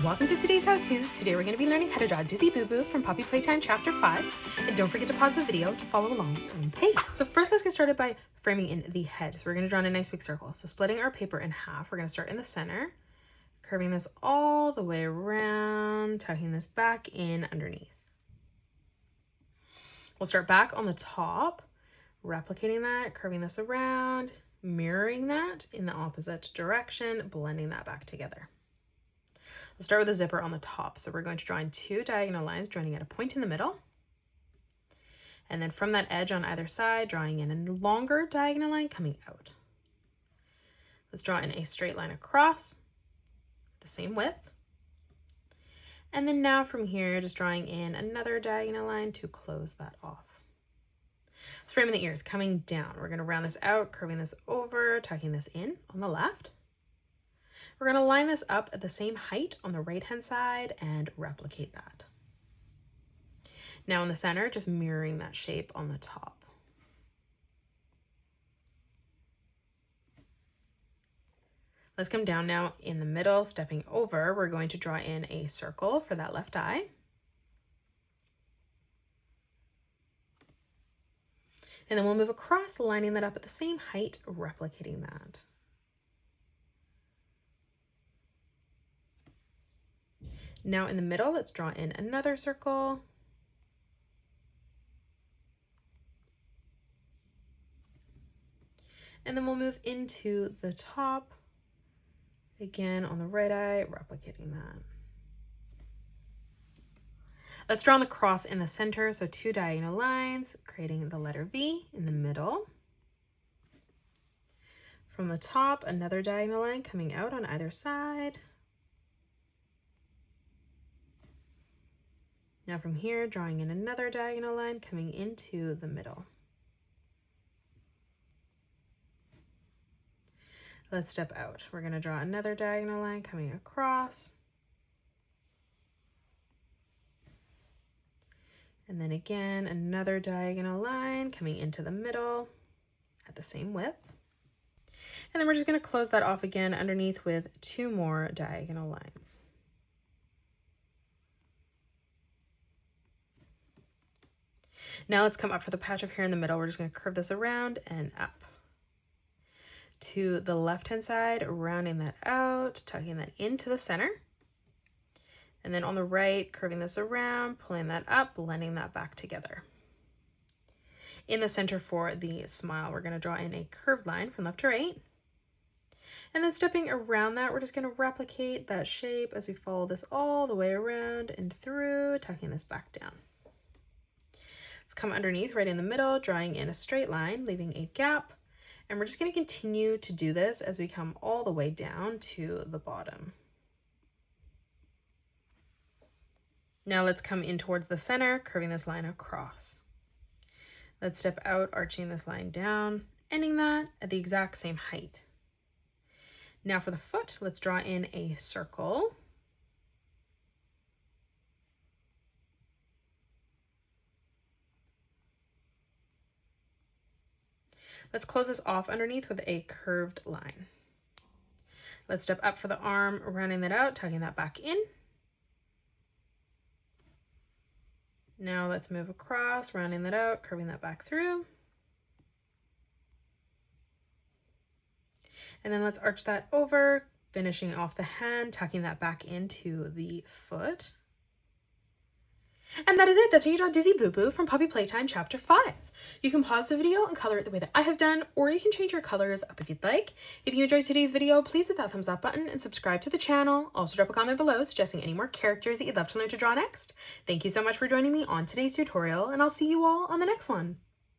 welcome to today's how-to. Today we're going to be learning how to draw Dizzy Booboo from Puppy Playtime Chapter 5. And don't forget to pause the video to follow along at your own pace. So first let's get started by framing in the head. So we're going to draw in a nice big circle. So splitting our paper in half, we're going to start in the center, curving this all the way around, tucking this back in underneath. We'll start back on the top, replicating that, curving this around, mirroring that in the opposite direction, blending that back together. Let's start with a zipper on the top. So we're going to draw in two diagonal lines, joining at a point in the middle. And then from that edge on either side, drawing in a longer diagonal line coming out. Let's draw in a straight line across, the same width. And then now from here, just drawing in another diagonal line to close that off. Let's frame the ears coming down. We're going to round this out, curving this over, tucking this in on the left. We're going to line this up at the same height on the right-hand side and replicate that. Now in the center, just mirroring that shape on the top. Let's come down now in the middle, stepping over. We're going to draw in a circle for that left eye. And then we'll move across, lining that up at the same height, replicating that. Now in the middle, let's draw in another circle. And then we'll move into the top, again on the right eye, replicating that. Let's draw on the cross in the center, so two diagonal lines, creating the letter V in the middle. From the top, another diagonal line coming out on either side. Now from here, drawing in another diagonal line coming into the middle. Let's step out. We're going to draw another diagonal line coming across. And then again, another diagonal line coming into the middle at the same width. And then we're just going to close that off again underneath with two more diagonal lines. Now let's come up for the patch of hair in the middle. We're just going to curve this around and up. To the left-hand side, rounding that out, tucking that into the center. And then on the right, curving this around, pulling that up, blending that back together. In the center for the smile, we're going to draw in a curved line from left to right. And then stepping around that, we're just going to replicate that shape as we follow this all the way around and through, tucking this back down. Let's come underneath right in the middle, drawing in a straight line, leaving a gap. And we're just going to continue to do this as we come all the way down to the bottom. Now let's come in towards the center, curving this line across. Let's step out, arching this line down, ending that at the exact same height. Now for the foot, let's draw in a circle. Let's close this off underneath with a curved line. Let's step up for the arm, rounding that out, tucking that back in. Now let's move across, rounding that out, curving that back through. And then let's arch that over, finishing off the hand, tucking that back into the foot. And that is it. That's how you draw Dizzy Booboo from Puppy Playtime Chapter 5. You can pause the video and color it the way that I have done, or you can change your colors up if you'd like. If you enjoyed today's video, please hit that thumbs up button and subscribe to the channel. Also drop a comment below suggesting any more characters that you'd love to learn to draw next. Thank you so much for joining me on today's tutorial, and I'll see you all on the next one.